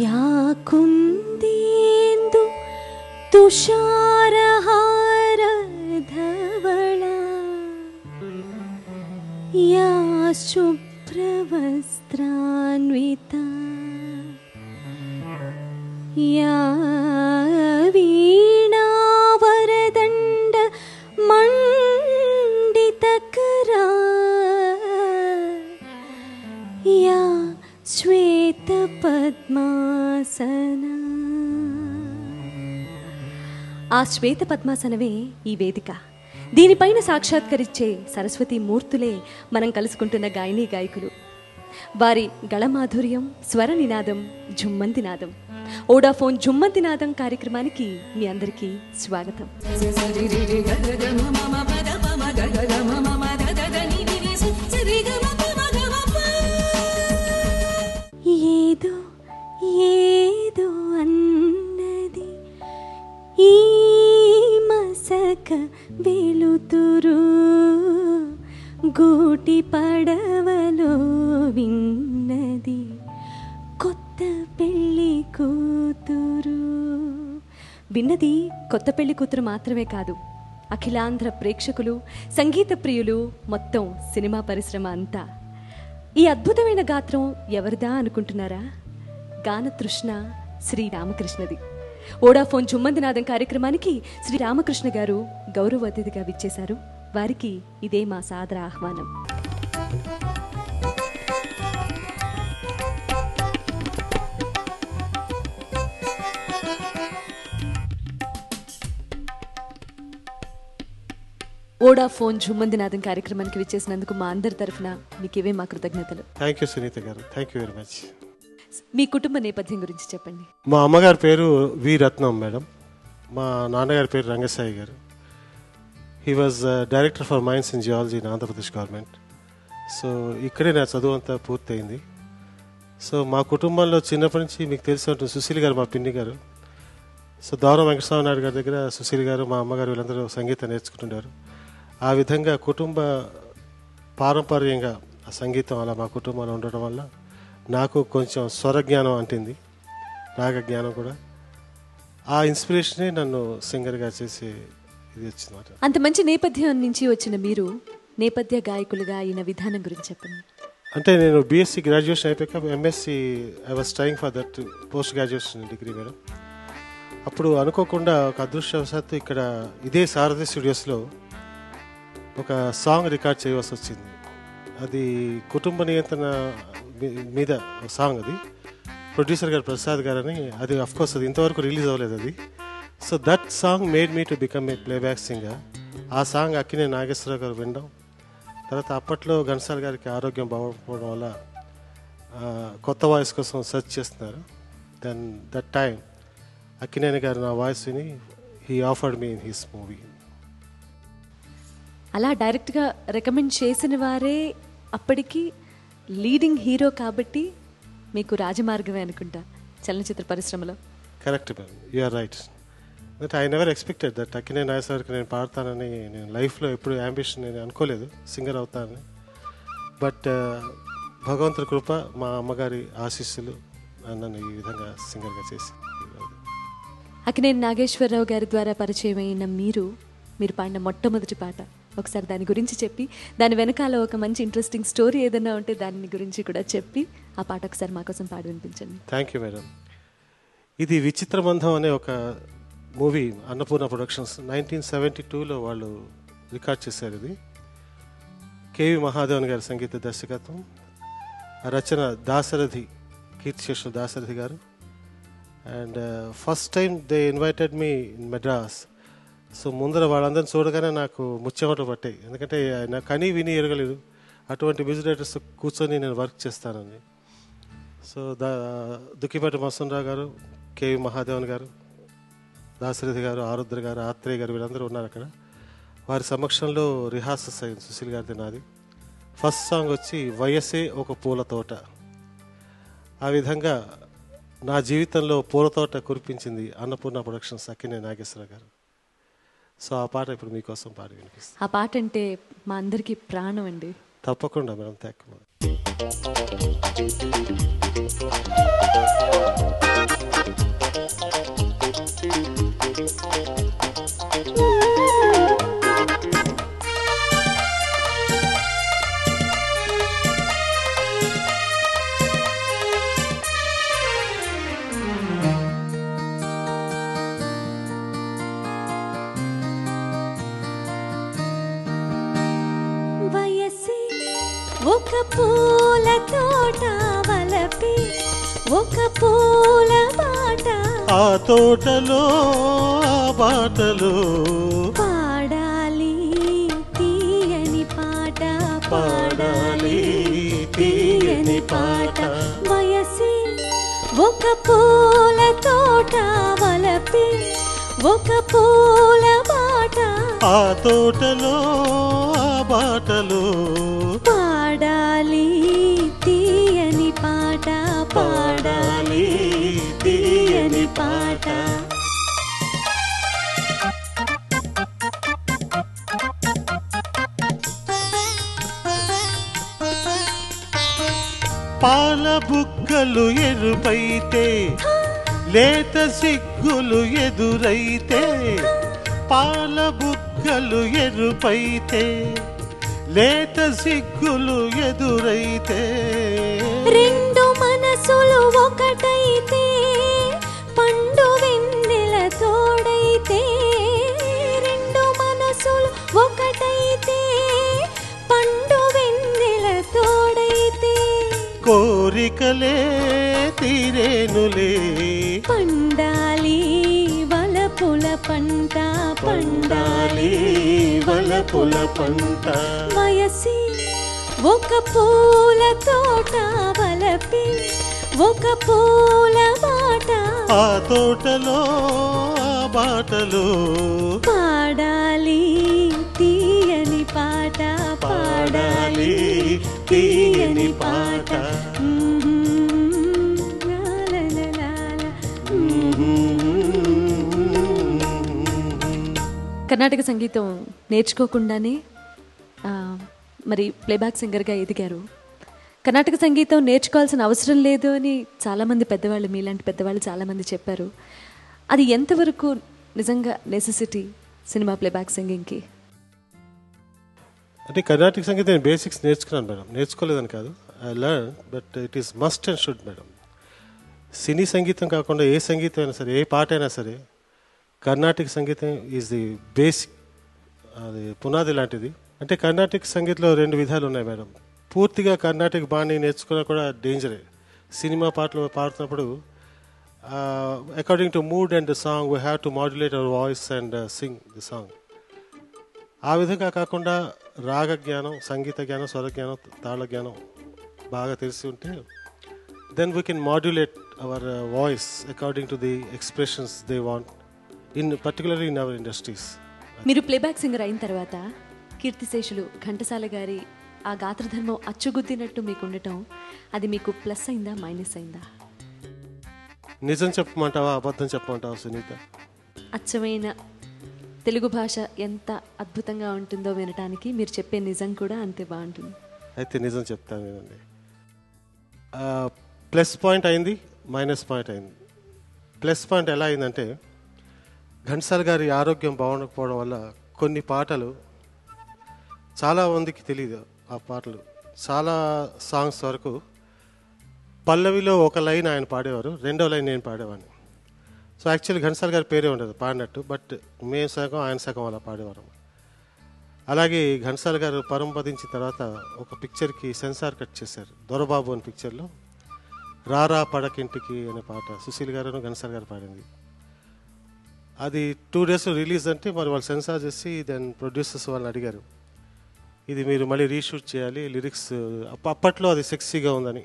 Yeah కుందేందు తుషారహార ధవళ yeah శుభ్రవస్త్రాన్విత yeah వీణావరదండ మండితకరా yeah శ్వేత పద్మాసన. ఆ శ్వేత పద్మాసనమే ఈ వేదిక. దీనిపైన సాక్షాత్కరించే సరస్వతి మూర్తులే మనం కలుసుకుంటున్న గాయని గాయకులు. వారి గళమాధుర్యం, స్వర నినాదం, జుమ్మంతినాదం. ఓడాఫోన్ జుమ్మంతినాదం కార్యక్రమానికి మీ అందరికీ స్వాగతం. ఏదో ఏదో అన్నది ఈ మసక వెలుతురు, గూటి పడవలో విన్నది కొత్త పెళ్లి కూతురు. విన్నది కొత్త పెళ్లి కూతురు మాత్రమే కాదు, అఖిలాంధ్ర ప్రేక్షకులు, సంగీత ప్రియులు, మొత్తం సినిమా పరిశ్రమ అంతా. ఈ అద్భుతమైన గాత్రం ఎవరిదా అనుకుంటున్నారా? గానతృష్ణ శ్రీ రామకృష్ణది. ఓడాఫోన్ జుమ్మంతినాదం కార్యక్రమానికి శ్రీ రామకృష్ణ గారు గౌరవ అతిథిగా విచ్చేశారు. వారికి ఇదే మా సాదర ఆహ్వానం. ఓడాఫోన్ జుమ్మంతినాదం కార్యక్రమానికి విచ్చేసినందుకు మా అందరి తరఫున మీకు ఇవే మా కృతజ్ఞతలు. థ్యాంక్ యూ సునీత గారు, థ్యాంక్ యూ వెరీ మచ్. మీ కుటుంబ నేపథ్యం గురించి చెప్పండి. మా అమ్మగారి పేరు వి రత్నం మేడం. మా నాన్నగారి పేరు రంగసాయి గారు. He was director for mines in geology in Andhra Pradesh government. So ఇక్కడే నా చదువు అంతా పూర్తయింది. సో మా కుటుంబంలో చిన్నప్పటి నుంచి మీకు తెలిసి ఉంటుంది సుశీల్ గారు మా పిన్ని గారు. సో దావరం వెంకటస్వామి నాయుడు గారి దగ్గర సుశీల్ గారు, మా అమ్మగారు వీళ్ళందరూ సంగీతం నేర్చుకుంటున్నారు. ఆ విధంగా కుటుంబ పారంపర్యంగా ఆ సంగీతం అలా మా కుటుంబంలో ఉండటం వల్ల నాకు కొంచెం స్వరజ్ఞానం అంటింది, రాగ జ్ఞానం కూడా. ఆ ఇన్స్పిరేషనే నన్ను సింగర్గా చేసి ఇది వచ్చిందన్నమాట. అంత మంచి నేపథ్యం నుంచి వచ్చిన మీరు నేపథ్య గాయకులుగా అయిన విధానం గురించి చెప్పండి. అంటే నేను బీఎస్సీ గ్రాడ్యుయేషన్ అయిపోయాక MSc I was trying for that post graduation degree madam. అప్పుడు అనుకోకుండా ఒక అదృష్టవశాత్తు ఇక్కడ ఇదే సారథి స్టూడియోస్లో ఒక సాంగ్ రికార్డ్ చేయవలసి వచ్చింది. అది కుటుంబ నియంత్రణ మీద సాంగ్. అది ప్రొడ్యూసర్ గారు ప్రసాద్ గారని. అది అఫ్కోర్స్ అది ఇంతవరకు రిలీజ్ అవ్వలేదు అది. So that song made me to become a playback singer. ఆ సాంగ్ అక్కినే నాగేశ్వరరావు గారు వినడం, తర్వాత అప్పట్లో ఘంటసాల గారికి ఆరోగ్యం బాగోకపోవడం వల్ల కొత్త వాయిస్ కోసం సెర్చ్ చేస్తున్నారు. దెన్ దట్ టైం అక్కినేని గారు నా వాయిస్ విని he offered me in his movie. అలా డైరెక్ట్గా రికమెండ్ చేసిన వారే అప్పటికి లీడింగ్ హీరో కాబట్టి మీకు రాజమార్గమే అనుకుంటా చలనచిత్ర పరిశ్రమలో. Correct ma'am, you are right. That I never expected that Akkineni నాగేశ్వరరావుకి నేను పాడతానని నేను లైఫ్లో ఎప్పుడు అంబిషన్ నేను అనుకోలేదు సింగర్ అవుతానని. బట్ భగవంతుడి కృప, మా అమ్మగారి ఆశీస్సులు నన్ను ఈ విధంగా సింగర్గా చేసి. అక్కినేని నాగేశ్వరరావు గారి ద్వారా పరిచయం అయిన మీరు పాడిన మొట్టమొదటి పాట ఒకసారి దాని గురించి చెప్పి, దాని వెనకాల ఒక మంచి ఇంట్రెస్టింగ్ స్టోరీ ఏదైనా ఉంటే దాని గురించి కూడా చెప్పి ఆ పాట ఒకసారి మా కోసం పాడి వినిపించండి. Thank you madam. ఇది విచిత్రబంధం అనే ఒక మూవీ అన్నపూర్ణ ప్రొడక్షన్స్ 1972లో వాళ్ళు రికార్డ్ చేశారు. ఇది కేవి మహాదేవన్ గారి సంగీత దర్శకత్వం, రచన దాశరథి, కీర్తిశేషులు దాశరథి గారు. And first time they invited me in Madras. So ముందర వాళ్ళందరిని చూడగానే నాకు ముచ్చెమటలు పట్టాయి. ఎందుకంటే నాకు కనీ విని ఎరగలేదు అటువంటి మ్యూజిక్ డైరెక్టర్స్ కూర్చొని నేను వర్క్ చేస్తానని. సో దుక్కిపాటి మసనరావు గారు, కేవి మహాదేవన్ గారు, దాశరథి గారు, ఆరుద్ర గారు, ఆత్రేయ గారు వీళ్ళందరూ ఉన్నారు అక్కడ. వారి సమక్షంలో రిహార్సల్స్ అయింది సుశీల్ గారిది నాది. ఫస్ట్ సాంగ్ వచ్చి వయసే ఒక పూల తోట. ఆ విధంగా నా జీవితంలో పూల తోట కురిపించింది అన్నపూర్ణ ప్రొడక్షన్స్ అక్కినేని నాగేశ్వరరావు గారు. సో ఆ పాట ఇప్పుడు మీకోసం పాడి వినిపిస్తాను. ఆ పాట అంటే మా అందరికీ ప్రాణం అండి. తప్పకుండా మేడం, థ్యాంక్ యూ. ఒక పూల తోట వలపి ఒక పూల బాట, ఆ తోటలో ఆ బాటలో పాడాలి తీయని పాట, పాడాలి తీయని పాట. వయసి ఒక పూల తోట వలపి ఒక పూల బాట, ఆ తోటలో ఆ బాటలో పాడాలి తీయని పాట, పాడాలి తీయని పాట. పాల బుగ్గలు ఎరుపైతే లేత సిగ్గులు ఎదురైతే, పాల బుగ్గలు ఎరుపైతే లేత సిగ్గులు ఎదురైతే, రెండు మనసులు ఒకటైతే పండు వెన్నెల తోడైతే, రెండు మనసులు ఒకటైతే పండు వెన్నెల తోడైతే, కోరికలే తీరేనులే పండాలి వలపుల పంట, పండాలి వలపుల పంట. వయసి ఒక పూల తోట వలపి ఒక పూల బాట, ఆ తోటలో ఆ బాటలో పాడాలి తీయని పాట, పాడాలి తీయని పాట. కర్ణాటక సంగీతం నేర్చుకోకుండానే మరి ప్లేబ్యాక్ సింగర్గా ఎదిగారు. కర్ణాటక సంగీతం నేర్చుకోవాల్సిన అవసరం లేదు అని చాలామంది పెద్దవాళ్ళు, మీలాంటి పెద్దవాళ్ళు చాలామంది చెప్పారు. అది ఎంతవరకు నిజంగా నెసెసిటీ సినిమా ప్లేబ్యాక్ సింగింగ్కి? అంటే కర్ణాటక సంగీతం బేసిక్స్ నేర్చుకున్నాను మేడం, నేర్చుకోలేదని కాదు, I learn, but it is must and should madam. సినీ సంగీతం కాకుండా ఏ సంగీతం అయినా సరే, ఏ పాట అయినా సరే, కర్ణాటక సంగీతం ఈజ్ ది బేసిక్, అది పునాది లాంటిది. అంటే కర్ణాటక సంగీతంలో రెండు విధాలు ఉన్నాయి మేడం. పూర్తిగా కర్ణాటక బాణి నేర్చుకున్నా కూడా డేంజరే. సినిమా పాటలు పాడుతున్నప్పుడు according to mood and the song we have to modulate our voice and sing the song. ఆ విధంగా కాకుండా రాగ జ్ఞానం, సంగీత జ్ఞానం, స్వర జ్ఞానం, తాళ జ్ఞానం బాగా తెలిసి ఉంటే then we can modulate our voice according to the expressions they want particularly in our industries. మీరు ప్లేబ్యాక్ సింగర్ అయిన తర్వాత కీర్తిశేషులు ఘంటసాల గారి ఆ గాత్రధర్మం అచ్చుగుద్దినట్టు మీకు ఉండటం, అది మీకు ప్లస్ అయిందా మైనస్ అయిందా? నిజం చెప్పమంటావా అబద్ధం చెప్పమంటావా సునీత? అచ్చమైన తెలుగు భాష ఎంత అద్భుతంగా ఉంటుందో వినటానికి మీరు చెప్పే నిజం కూడా అంతే బాగుంటుంది. అయితే నిజం చెప్తాను వినండి. ప్లస్ పాయింట్ అయింది, మైనస్ పాయింట్ అయింది. ప్లస్ పాయింట్ ఎలా అయిందంటే, ఘంటసాల గారి ఆరోగ్యం బాగుండకపోవడం వల్ల కొన్ని పాటలు చాలా మందికి తెలియదు. ఆ పాటలు చాలా సాంగ్స్ వరకు పల్లవిలో ఒక లైన్ ఆయన పాడేవారు, రెండో లైన్ నేను పాడేవాడిని. సో యాక్చువల్లీ ఘంటసాల గారి పేరే ఉండదు పాడినట్టు, బట్ మేము సగం ఆయన సగం అలా పాడేవారు. అలాగే ఘంటసాల గారు పరంపదించిన తర్వాత ఒక పిక్చర్కి సెన్సార్ కట్ చేశారు. దొరబాబు అనే పిక్చర్లో రారా పడకింటికి అనే పాట సుశీల్ గారు ఘంటసాల గారు పాడింది. అది 2 days రిలీజ్ అంటే మరి వాళ్ళు సెన్సార్ చేసి దెన్ ప్రొడ్యూసర్స్ వాళ్ళని అడిగారు, ఇది మీరు మళ్ళీ రీషూట్ చేయాలి, లిరిక్స్ అప్పట్లో అది సెక్సీగా ఉందని,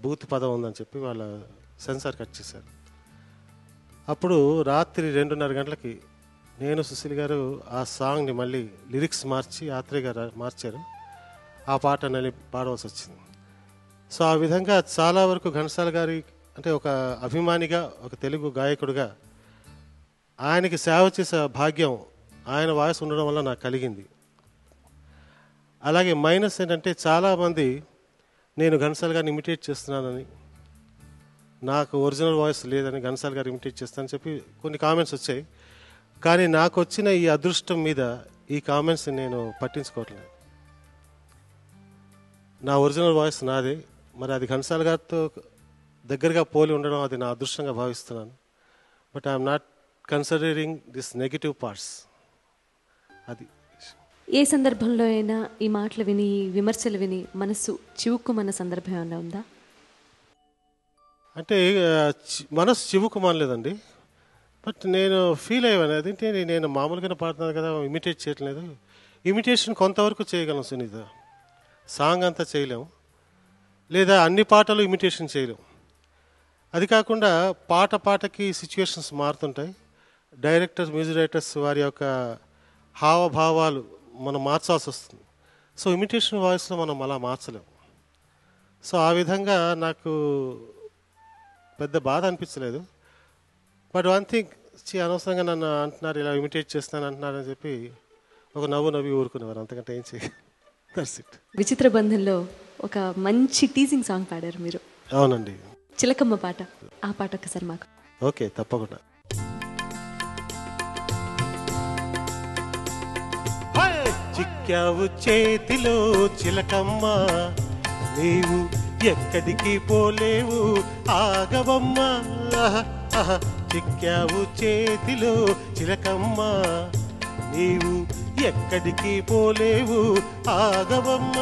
బూత్ పదం ఉందని చెప్పి వాళ్ళ సెన్సార్ కట్ చేశారు. అప్పుడు రాత్రి 2:30 గంటలకి నేను సుశీల్ గారు ఆ సాంగ్ని మళ్ళీ లిరిక్స్ మార్చి ఆత్రేయ గారు మార్చారు, ఆ పాట మళ్ళీ పాడవలసి వచ్చింది. సో ఆ విధంగా చాలా వరకు ఘంటసాల గారి అంటే ఒక అభిమానిగా, ఒక తెలుగు గాయకుడిగా ఆయనకి సేవ చేసే భాగ్యం ఆయన వాయిస్ ఉండడం వల్ల నాకు కలిగింది. అలాగే మైనస్ ఏంటంటే చాలామంది నేను ఘంటసాల గారిని ఇమిటేట్ చేస్తున్నానని, నాకు ఒరిజినల్ వాయిస్ లేదని, ఘంటసాల గారు ఇమిటేట్ చేస్తానని చెప్పి కొన్ని కామెంట్స్ వచ్చాయి. కానీ నాకు వచ్చిన ఈ అదృష్టం మీద ఈ కామెంట్స్ నేను పట్టించుకోవట్లేదు. నా ఒరిజినల్ వాయిస్ నాదే. మరి అది ఘంటసాల గారితో దగ్గరగా పోలి ఉండడం అది నా అదృష్టంగా భావిస్తున్నాను. But I'm not considering this negative parts. అది ఏ సందర్భంలో అయినా ఈ మాటలు విని, ఈ విమర్శలు విని మనసు చివుక్కుమన్న సందర్భం ఏమైనా ఉందా? అంటే మనసు చివుకుమనలేదండి. బట్ నేను ఫీల్ అయ్యాను. అదేంటి నేను మామూలుగానే పాడుతున్నాను కదా, ఇమిటేట్ చేయట్లేదు. ఇమిటేషన్ కొంతవరకు చేయగలం సునీత, సాంగ్ అంతా చేయలేము, లేదా అన్ని పాటలు ఇమిటేషన్ చేయలేము. అది కాకుండా పాట పాటకి సిచ్యువేషన్స్ మారుతుంటాయి. డైరెక్టర్స్, మ్యూజిక్ డైరెక్టర్స్ వారి యొక్క హావభావాలు మనం మార్చాల్సి వస్తుంది. సో ఇమిటేషన్ వాయిస్లో మనం అలా మార్చలేము. సో ఆ విధంగా నాకు పెద్ద బాధ అనిపించలేదు. బట్ వన్ థింగ్, అనవసరంగా నన్ను అంటున్నారు, ఇలా ఇమిటేట్ చేస్తాను అంటున్నారని చెప్పి ఒక నవ్వి ఊరుకునేవారు. అంతకంటే ఏం చేయాలి. That's it. విచిత్ర బంధంలో ఒక మంచి టీజింగ్ సాంగ్ పాడారు మీరు. అవునండి, చిలకమ్మ పాట. ఆ పాట ఒక్కసారి మాకు. ఓకే, తప్పకుండా. చిక్కావు చేతిలో చిలకమ్మ, నీవు ఎక్కడికి పోలేవు ఆగవమ్మ. చిక్కావు చేతిలో చిలకమ్మ, నీవు ఎక్కడికి పోలేవు ఆగవమ్మ.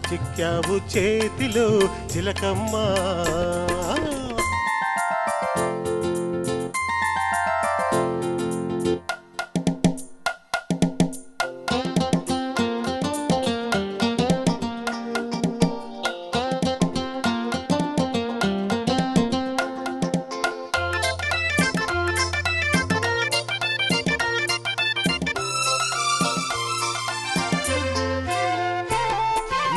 చిక్కావు చేతిలో చిలకమ్మ.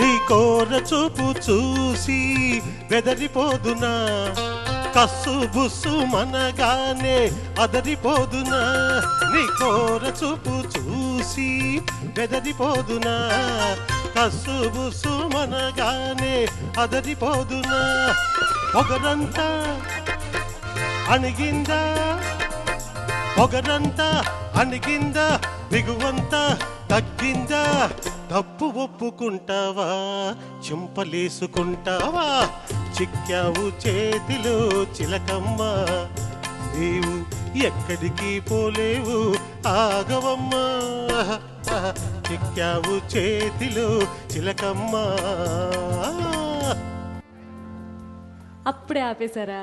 నీ కోర చూపు చూసి బెదరిపోదునా, కస్సు బుస్సు మనగానే అదరిపోదునా. నీ కోర చూపు చూసి బెదరిపోదునా, కస్సు బుస్సు మనగానే అదరిపోదునా. పొగరంతా అణిగిందా, పొగరంతా అణిగిందా, బిగువంతా తగ్గిందా. తప్పు ఒప్పుకుంటావా, చింపలేసుకుంటావా. చిక్కావు చేతిలో చిలకమ్మ, నీవు ఎక్కడికి పోలేవు ఆగవమ్మ. చిక్కావు చేతిలో చిలకమ్మ. అప్పుడే ఆపేశారా?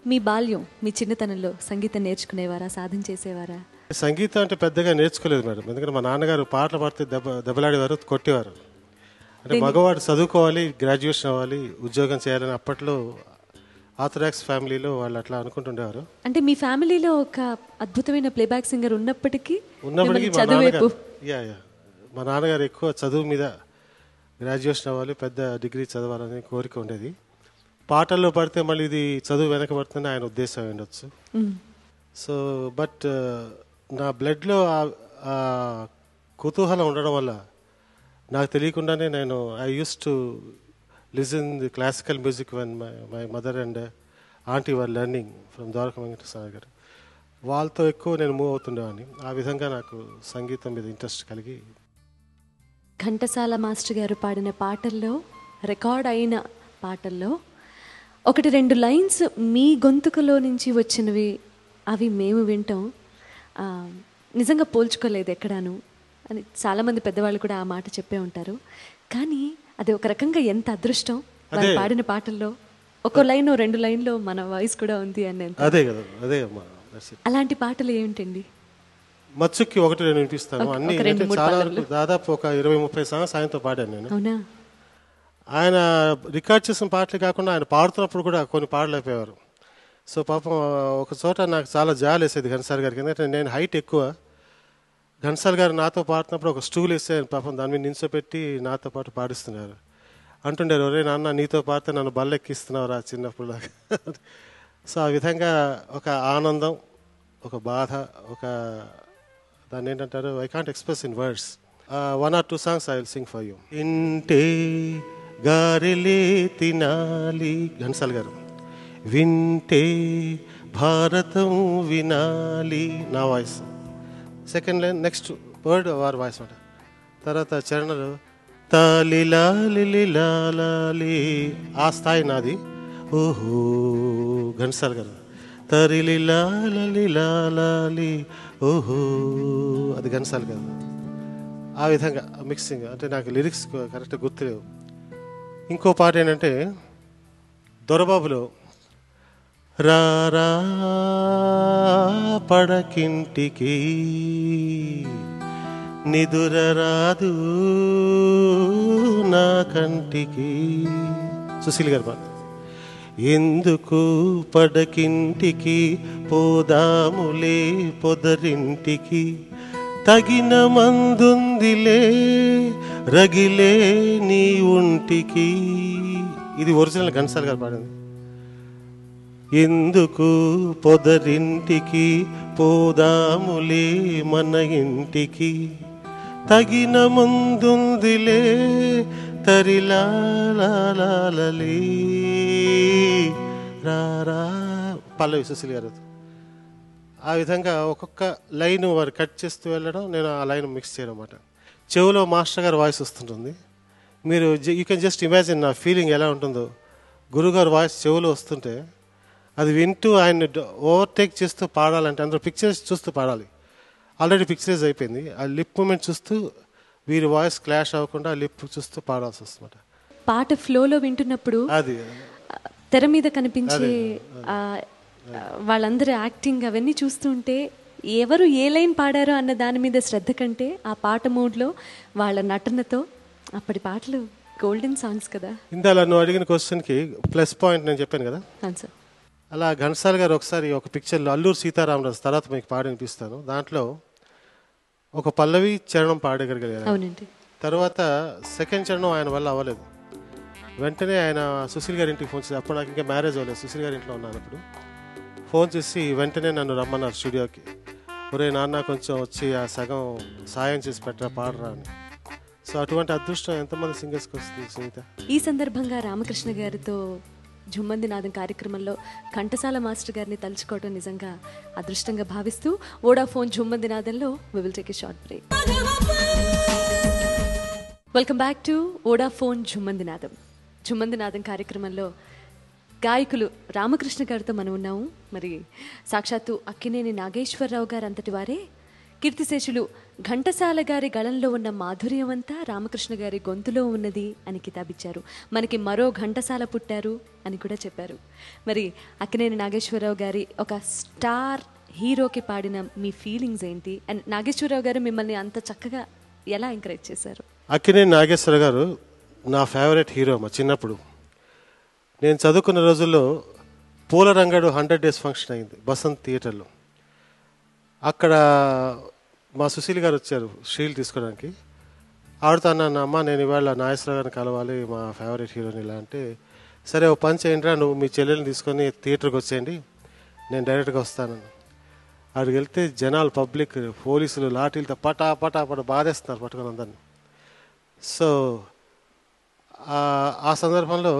మీ బాల్యం, మీ చిన్నతనంలో సంగీతం నేర్చుకునేవారా, సాధన చేసేవారా? సంగీతం అంటే పెద్దగా నేర్చుకోలేదు మేడం. ఎందుకంటే మా నాన్నగారు పాటలు పాడితే దెబ్బలాడేవారు, కొట్టేవారు. అంటే మగవాడు చదువుకోవాలి, గ్రాడ్యుయేషన్ అవ్వాలి, ఉద్యోగం చేయాలని అప్పట్లో ఆర్థడాక్స్ ఫ్యామిలీలో వాళ్ళు అట్లా అనుకుంటుండేవారు. అంటే మీ ఫ్యామిలీలో ఒక అద్భుతమైన ప్లేబ్యాక్ సింగర్ ఉన్నప్పటికీ మా నాన్నగారు ఎక్కువ చదువు మీద, గ్రాడ్యుయేషన్ అవ్వాలి, పెద్ద డిగ్రీ చదవాలని కోరిక ఉండేది. పాటల్లో పడితే మళ్ళీ ఇది చదువు వెనకబడుతుందని ఆయన ఉద్దేశం ఉండొచ్చు. సో బట్ నా బ్లడ్లో ఆ కుతూహలం ఉండడం వల్ల నాకు తెలియకుండానే నేను I use to listen the classical music when my mother and aunty were learning from Dwaraka Venkateswara garu. వాళ్ళతో ఎక్కువ నేను మూవ్ అవుతుండేవాడిని. ఆ విధంగా నాకు సంగీతం మీద ఇంట్రెస్ట్ కలిగి. ఘంటసాల మాస్టర్ గారు పాడిన పాటల్లో, రికార్డ్ అయిన పాటల్లో 1-2 లైన్స్ మీ గొంతుకలో నుంచి వచ్చినవి, అవి మేము వింటాం. నిజంగా పోల్చుకోలేదు ఎక్కడాను అని చాలామంది పెద్దవాళ్ళు కూడా ఆ మాట చెప్పే ఉంటారు. కానీ అది ఒక రకంగా ఎంత అదృష్టం, వాళ్ళు పాడిన పాటల్లో 1 లైన్ 2 లైన్లో మన వాయిస్ కూడా ఉంది అని. అదే కదా, అదే అమ్మా. అలాంటి పాటలు ఏమిటండి? మచ్చుక్కి 1-2 వినిపిస్తాను. అన్ని చాలా వరకు దాదాపు ఒక 20-30 సాంగ్స్ ఆయనతో పాడాను నేను. అవునా? ఆయన రికార్డ్ చేసిన పాటలు కాకుండా ఆయన పాడుతున్నప్పుడు కూడా కొన్ని పాడలేకపోయేవారు. సో పాపం ఒక చోట నాకు చాలా జాలి వేసేది ఘంటసాల గారికి. ఎందుకంటే నేను హైట్ ఎక్కువ. ఘంటసాల గారు నాతో పాడుతున్నప్పుడు ఒక స్టూల్ వేస్తే పాపం దాని మీద నించోపెట్టి నాతో పాటు పాడిస్తున్నారు. అంటుండారు, ఒరే నాన్న నీతో పాడితే నన్ను బల్లెక్కిస్తున్నావురా చిన్నప్పుడు దాకా. సో ఆ విధంగా ఒక ఆనందం, ఒక బాధ, ఒక దాన్ని ఏంటంటారు, I can't express in words. 1 or 2 songs I will sing for you. ఇంటే గారెలే తినాలి, ఘంటసాల గారు. వింటే భారతం వినాలి, నా voice. Second line next word వారి వాయిస్ అంట. తర్వాత చరణలు తాలిలాలి, ఆ స్థాయి నాది. ఓహో ఘంటసాల గారు. తరిలిలాలి ఓహో, అది ఘంటసాల గారు. ఆ విధంగా మిక్సింగ్, అంటే నాకు లిరిక్స్ కరెక్ట్గా గుర్తులేవు. ఇంకో పాట ఏంటంటే దొరబాబులో రారా పడకింటికి నిదుర రాదు నా కంటికి, సుశీల్ గారి పాట. ఎందుకు పడకింటికి పోదాములే పొదరింటికి, తగిన మందుందిలే రగిలే నీ ఒంటికి. ఇది ఒరిజినల్ ఘంటసాల గారు పాడింది. ఎందుకు పొదరింటికి పోదాములే మన ఇంటికి, తగిన ముందుందిలే తరిలాలే రారా, పల్లవి సుశీల్ గారు. ఆ విధంగా ఒక్కొక్క లైన్ వారు కట్ చేస్తూ వెళ్ళడం, నేను ఆ లైన్ మిక్స్ చేయడం అన్నమాట. చెవులో మాస్టర్ గారు వాయిస్ వస్తుంటుంది. మీరు యూ కెన్ జస్ట్ ఇమాజిన్ నా ఫీలింగ్ ఎలా ఉంటుందో. గురుగారు వాయిస్ చెవులో వస్తుంటే అది వింటూ ఆయన ఓవర్టేక్ చేస్తూ పాడాలంటే అందరూ పిక్చర్స్ చూస్తూ పాడాలి. ఆల్రెడీ పిక్చరైజ్ అయిపోయింది. ఆ లిప్ మూమెంట్ చూస్తూ వీరి వాయిస్ క్లాష్ అవ్వకుండా లిప్ చూస్తూ పాడాల్సి వస్తుందన్నమాట. పాట ఫ్లోలో వింటున్నప్పుడు అది తెర మీద కనిపించే వాళ్ళందరూ యాక్టింగ్ అవన్నీ చూస్తుంటే ఎవరు ఏ లైన్ పాడారో అన్న దాని మీద శ్రద్ధ కంటే ఆ పాట మూడ్లో వాళ్ళ నటనతో అప్పటి పాటలు గోల్డెన్ సాంగ్స్ కదా. ఇందాల నువ్వు అడిగిన క్వశ్చన్కి ప్లస్ పాయింట్ నేను చెప్పాను కదా. సార్ అలా ఘంటసాల గారు ఒకసారి ఒక పిక్చర్లో అల్లూరు సీతారామరాజు, తర్వాత మీకు పాడి వినిపిస్తాను, దాంట్లో ఒక పల్లవి చరణం పాడగలిగారు. అవునండి. తర్వాత సెకండ్ చరణం ఆయన వల్ల అవ్వలేదు. వెంటనే ఆయన సుశీల్ గారి ఇంటికి ఫోన్ చేసి, అప్పుడు నాకు ఇంకా మ్యారేజ్ అవ్వలేదు, సుశీల్ గారి ఇంట్లో ఉన్నాను అప్పుడు. ఫోన్ చేసి వెంటనే నన్ను రమ్మన్నారు స్టూడియోకి. ఒరే నాన్న కొంచెం వచ్చి ఆ సగం సాయం చేసి పెట్టరా పాడరా అని. సో అటువంటి అదృష్టం ఎంతమంది సింగర్స్కి వస్తుంది సునీత. ఈ సందర్భంగా రామకృష్ణ గారితో జుమ్మంది నాదం కార్యక్రమంలో ఘంటసాల మాస్టర్ గారిని తలుచుకోవడం నిజంగా అదృష్టంగా భావిస్తూ వోడాఫోన్ జుమ్మంది నాదంలో we will take a short break. Welcome back to Vodafone Jhummandi Naadam. Jhummandi నాదం కార్యక్రమంలో గాయకులు రామకృష్ణ గారితో మనం ఉన్నాము. మరి సాక్షాత్తు అక్కినేని నాగేశ్వరరావు గారు అంతటి వారే కీర్తిశేషులు ఘంటసాల గారి గళంలో ఉన్న మాధుర్యం అంతా రామకృష్ణ గారి గొంతులో ఉన్నది అని కితాబిచ్చారు. మనకి మరో ఘంటసాల పుట్టారు అని కూడా చెప్పారు. మరి అక్కినేని నాగేశ్వరరావు గారి ఒక స్టార్ హీరోకి పాడిన మీ ఫీలింగ్స్ ఏంటి? అండ్ నాగేశ్వరరావు గారు మిమ్మల్ని అంత చక్కగా ఎలా ఎంకరేజ్ చేశారు? అక్కినేని నాగేశ్వర గారు నా ఫేవరెట్ హీరో. మా చిన్నప్పుడు నేను చదువుకున్న రోజుల్లో పూల రంగడు 100 days ఫంక్షన్ అయింది బసంత్ థియేటర్లో. అక్కడ మా సుశీల్ గారు వచ్చారు షీల్ తీసుకోవడానికి. ఆవిడతో అన్నాను, అమ్మ నేను ఇవాళ నాగేశ్వరరావు గారిని కలవాలి, మా ఫేవరెట్ హీరోని ఇలా అంటే, సరే ఓ పని చేయండి రా, నువ్వు మీ చెల్లెల్ని తీసుకొని థియేటర్కి వచ్చేయండి, నేను డైరెక్ట్గా వస్తాను. అక్కడికి వెళ్తే జనాలు, పబ్లిక్, పోలీసులు లాఠీలతో పటా పటా పట బాధేస్తున్నారు పట్టుకుని అందరినీ. సో ఆ సందర్భంలో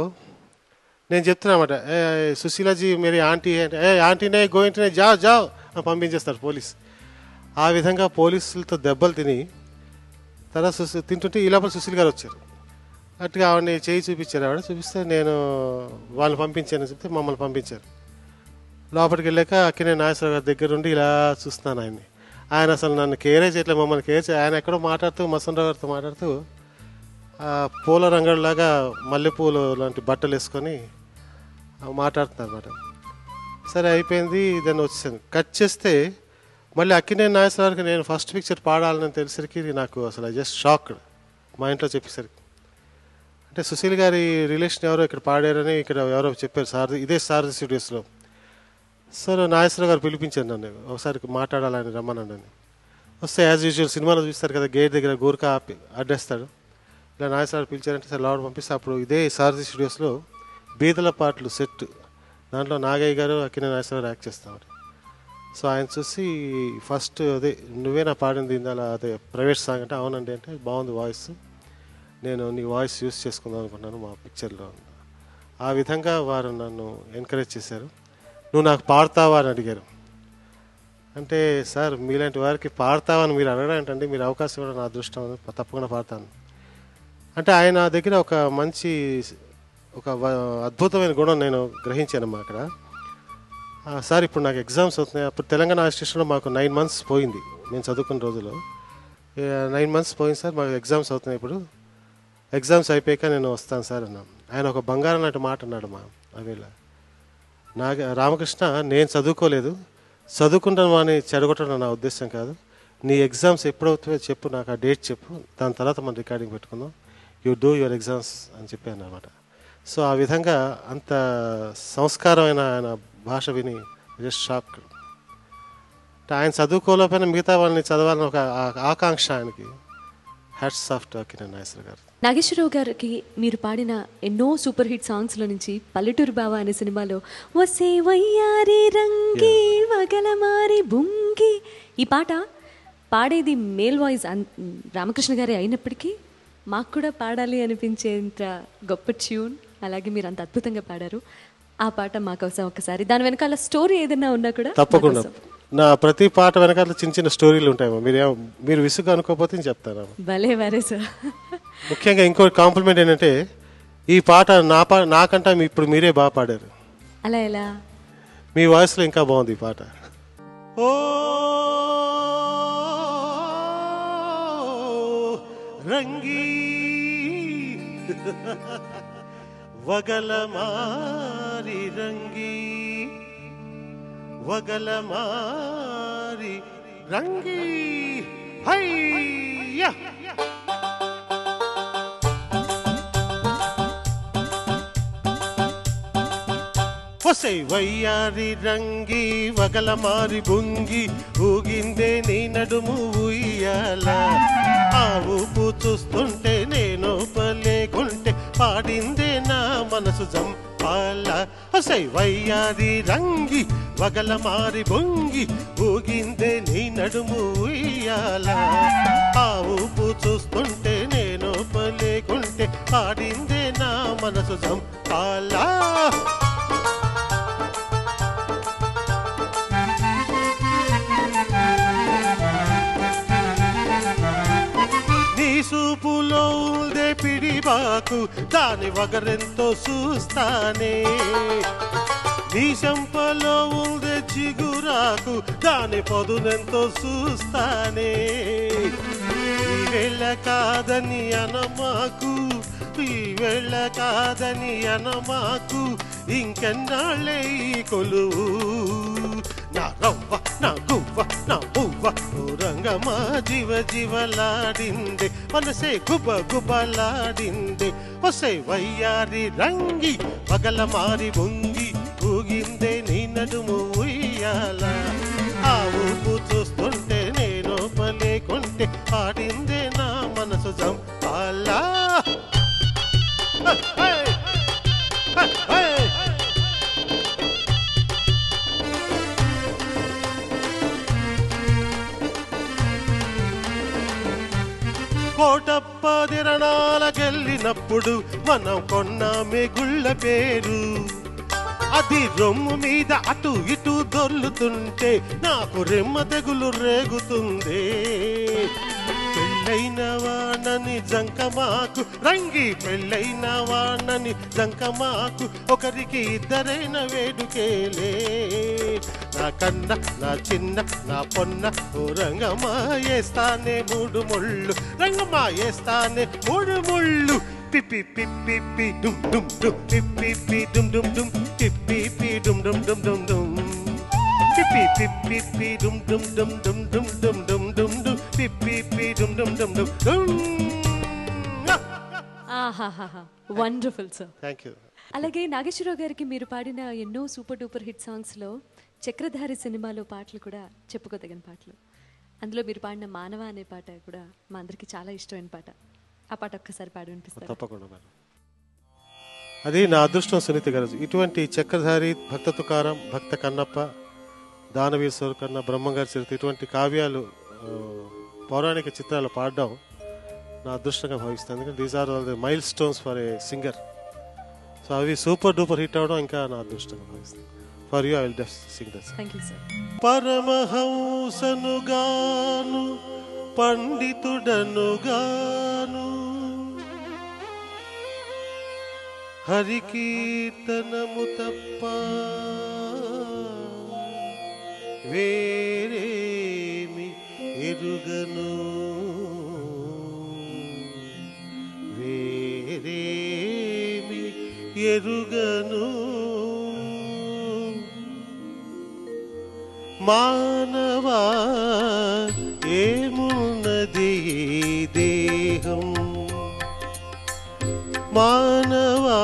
నేను చెప్తున్నమాట, ఏ సుశీలాజీ మీరు ఆంటీ అంటే, ఏ ఆంటీనే గోయింటనే జావ్ జావ్ అని పంపించేస్తారు పోలీస్. ఆ విధంగా పోలీసులతో దెబ్బలు తిని తర్వాత తింటుంటే ఈ లోపల సుశీల్ గారు వచ్చారు. అట్టుగా ఆవిడని చేయి చూపించారు. ఆవిడ చూపిస్తే నేను వాళ్ళని పంపించానని చెప్తే మమ్మల్ని పంపించారు. లోపలికి వెళ్ళాక అక్కినేని నాగేశ్వరరావు గారి దగ్గర ఉండి ఇలా చూస్తున్నాను ఆయన్ని. ఆయన అసలు నన్ను కేరే చేయట్లేదు, మమ్మల్ని కేర్ చేయ. ఆయన ఎక్కడో మాట్లాడుతూ మసనరావు గారితో మాట్లాడుతూ పూల రంగడిలాగా మల్లెపూలు లాంటి బట్టలు వేసుకొని మాట్లాడుతున్నారు అన్నమాట. సరే అయిపోయింది, దాన్ని వచ్చేసాను. కట్ చేస్తే మళ్ళీ అక్కినేని నాగేశ్వరరావుకి నేను ఫస్ట్ పిక్చర్ పాడాలని తెలిసరికి నాకు అసలు జస్ట్ షాక్డ్. మా ఇంట్లో చెప్పేసరికి, అంటే సుశీల్ గారి రిలేషన్ ఎవరో ఇక్కడ పాడారని ఇక్కడ ఎవరో చెప్పారు సారథి, ఇదే సారథి స్టూడియోస్లో. సరే నాగేశ్వరరావు గారు పిలిపించారు నన్ను, ఒకసారి మాట్లాడాలని రమ్మనండి. వస్తే యాజ్ యూజువల్ సినిమాలో చూస్తారు కదా, గేట్ దగ్గర గోర్ఖా ఆపి అడ్డేస్తాడు. ఇలా నాగేశ్వరరావు పిలిచారంటే సరే లోపల పంపిస్తే అప్పుడు ఇదే సారథి స్టూడియోస్లో బీదల పాటలు సెట్, దాంట్లో నాగయ్య గారు అక్కినేని నాగేశ్వరరావు యాక్ట్ చేస్తామని. సో ఆయన చూసి ఫస్ట్ అదే నువ్వేనా పాడింది ఇందాల అదే ప్రైవేట్ సాంగ్ అంటే అవునండి అంటే బాగుంది వాయిస్, నేను నీ వాయిస్ యూస్ చేసుకుందాం అనుకున్నాను మా పిక్చర్లో. ఆ విధంగా వారు నన్ను ఎంకరేజ్ చేశారు. నువ్వు నాకు పాడతావా అని అడిగారు. అంటే సార్ మీలాంటి వారికి పాడతావా అని మీరు అడగడం ఏంటండి, మీరు అవకాశం ఇవ్వడం నా అదృష్టం, తప్పకుండా పాడతాను అంటే. ఆయన దగ్గర ఒక మంచి ఒక అద్భుతమైన గుణం నేను గ్రహించానమ్మా అక్కడ. సార్ ఇప్పుడు నాకు ఎగ్జామ్స్ అవుతున్నాయి, అప్పుడు తెలంగాణ స్టేషన్లో మాకు 9 months పోయింది మేము చదువుకున్న రోజుల్లో. 9 months పోయింది సార్, మాకు ఎగ్జామ్స్ అవుతున్నాయి, ఇప్పుడు ఎగ్జామ్స్ అయిపోయాక నేను వస్తాను సార్ అన్నాం. ఆయన ఒక బంగారం లాంటి మాట అన్నాడు మా అవేళ. రామకృష్ణ, నేను చదువుకోలేదు, చదువుకుంటాను అని చెడగొట్టడం నా ఉద్దేశం కాదు, నీ ఎగ్జామ్స్ ఎప్పుడవుతాయో చెప్పు, నాకు ఆ డేట్ చెప్పు, దాని తర్వాత మనం రికార్డింగ్ పెట్టుకుందాం, యూ డూ యువర్ ఎగ్జామ్స్ అని చెప్పాను అనమాట. సో ఆ విధంగా అంత సంస్కారమైన ఆయన భాష విని జస్ట్ షాక్. ఆయన చదువుకోలేకపోయినా మిగతా వాళ్ళని చదవాలని ఒక ఆకాంక్ష ఆయనకి. Hats off to Kiran Nageswara Rao గారు. నాగేశ్వరరావు గారికి మీరు పాడిన ఎన్నో సూపర్ హిట్ సాంగ్స్లో నుంచి పల్లెటూరు బావ అనే సినిమాలో వసే వయ్యారి రంగి వగలమారి బుంగి, ఈ పాట పాడేది మేల్ వాయిస్ రామకృష్ణ గారే అయినప్పటికీ మాకు కూడా పాడాలి అనిపించేంత గొప్ప ట్యూన్, అలాగే మీరు అంత అద్భుతంగా పాడారు. ఆ పాట మాకోసం ఒకసారి, దాని వెనకాల స్టోరీ ఏదైనా ఉన్నా కూడా తప్పకుండా. నా ప్రతి పాట వెనకాల చిన్న చిన్న స్టోరీలు ఉంటాయేమో, మీరు విసుగు అనుకోకపోతే నేను చెప్తాను. భలే వరే సార్. ముఖ్యంగా ఇంకో కాంప్లిమెంట్ ఏంటంటే ఈ పాట నాకంటే ఇప్పుడు మీరే బాగా పాడారు. అలా ఎలా? మీ వాయిస్లో ఇంకా బాగుంది ఈ పాట. ఓ రంగి వగలమారి రంగి వగలమారి రంగి హయ్యా. వసై వయ్యారి రంగి వగలమారి బుంగి ఊగిందే నీ నడుము ఉయ్యాల, ఆ ఊపు చూస్తుంటే నేను పలేకుంటే పాడిందే నా మనసు జంపాల. వసై వయ్యారి రంగి వగలమారి బుంగి ఊగిందే నీ నడుము ఉయ్యాల, ఆ ఊపు చూస్తుంటే నేను పలేకుంటే పాడిందే నా మనసు జంపాల. సూపులో ఉందే పిడిబాకు దాని వగరెంతో చూస్తానే, నీ చెంపలో ఉందే చిగురాకు దాని పొదునెంతో చూస్తానే. ఈ వేళ కాదని అనమాకు, ఈ వేళ కాదని అనమాకు, ఇంకెన్నాళ్ళే కొలువు నా రవ్వ నా గువ్వ నా పువ్వ రంగమా జీవ జీవలాడిందే మనసే గుబ గుబలాడిందే. వసే వయ్యారి రంగి పగలమారి బొంగి ఊగిందే నీ నడుము ఉయ్యాల, ఆ ఊపు చూస్తుంటే నేను పలేకుంటే పాడిందే నా మనసు జంపాలా. కోటప్పదిరణాలకెళ్ళినప్పుడు మనం కొన్నామే గుళ్ళ పేరు, అది రొమ్ము మీద అటు ఇటు దొర్లుతుంటే నాకు రెమ్మ తెగులు రేగుతుంది. పెళ్ళైన వాణని జంకమాకు రంగి, పెళ్ళైన వాణని జంకమాకు, ఒకరికి ఇద్దరైన వేడుకేలే. నా కన్న నా చిన్న నా పొన్న ఓ రంగమా ఏస్తానే 3 ముళ్ళు, రంగమా ఏస్తానే 3 ముళ్ళు. పిప్పి పిప్పి పి డుమ్ డుమ్ డుమ్, పిప్పి పి డుమ్ డుమ్ డుమ్, పిప్పి పి డుమ్ డుమ్ డుమ్ డుమ్ డుమ్, పిప్పి పిప్పి పి డుమ్ డుమ్ డుమ్ డుమ్ డుమ్ డుమ్ డుమ్ డుమ్ డుమ్, పిప్పి పి డుమ్ డుమ్ డుమ్ డుమ్ డుమ్. ఆహాహా, వండర్ఫుల్ సార్. Thank you. అలాగే నాగేశ్వరరావు గారికి మీరు పాడిన ఎన్నో సూపర్ డూపర్ హిట్ సాంగ్స్లో చక్రధారి సినిమాలో పాటలు కూడా చెప్పుకోదగిన పాటలు. అందులో మీరు పాడిన మానవ అనే పాట కూడా మా అందరికీ చాలా ఇష్టమైన పాట. ఆ పాట ఒక్కసారి పాడి వినిపిస్తారు? తప్పకుండా మేడం. అది నా అదృష్టం సునీత గారు. ఇటువంటి చక్రధారి, భక్త తుకారం, భక్త కన్నప్ప, దానవీర సూరకర్ణ, బ్రహ్మంగారి చరిత్ర ఇటువంటి కావ్యాలు పౌరాణిక చిత్రాలు పాడడం నా అదృష్టంగా భావిస్తాను. ఎందుకంటే these are all the milestones for a singer. So అవి సూపర్ డూపర్ హిట్ అవడం ఇంకా నా అదృష్టంగా భావిస్తాను. For you I will just sing that. Thank you sir. పరమహంసనుగాను పండితుడనుగాను హరికీర్తనము తప్ప వేరేమి ఎరుగను, వేరేమి ఎరుగను. మానవా ఏమున్నది దేహం, మానవా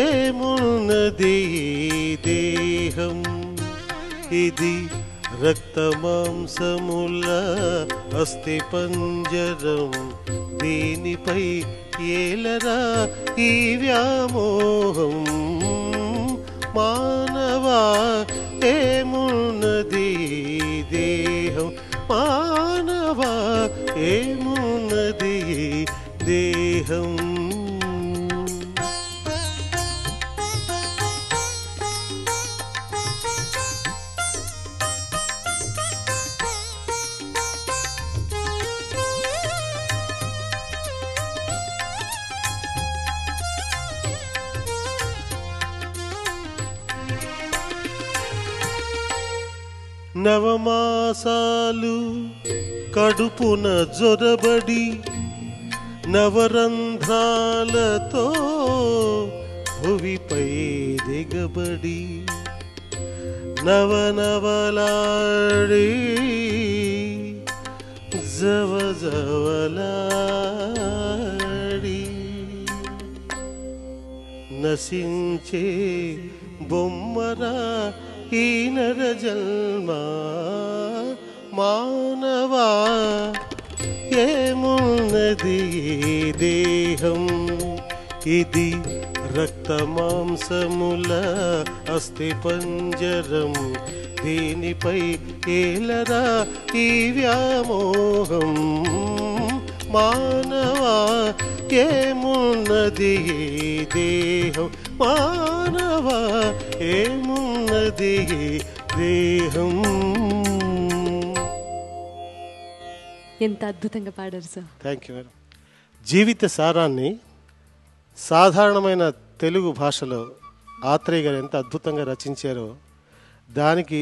ఏమున్నది దేహం, ఇది రక్తమాంసముల అస్థి పంజరం, దీనిపై ఏలరా ఈ వ్యామోహం. మానవా ఏమున్నది దేహం, మానవా ఏమున్నది దేహం. నవమాసాలు కడుపున జొరబడి నవరంధ్రాలతో భువిపై దిగబడి నవనవలాడి జవజవలాడి నశించే బొమ్మరా ఈ నర జన్మ. మానవా ఏమున్నది దేహం, ఇది రక్తమాంసముల అస్థి పంజరం, దీనిపై ఏలరా ఈ వ్యామోహం. మానవా ఏమున్నది దేహం, మానవా ఏమున్నది దేహం. ఎంత అద్భుతంగా పాడారు సార్. Thank you madam. జీవిత సారాన్ని సాధారణమైన తెలుగు భాషలో ఆత్రేయ గారు ఎంత అద్భుతంగా రచించారో దానికి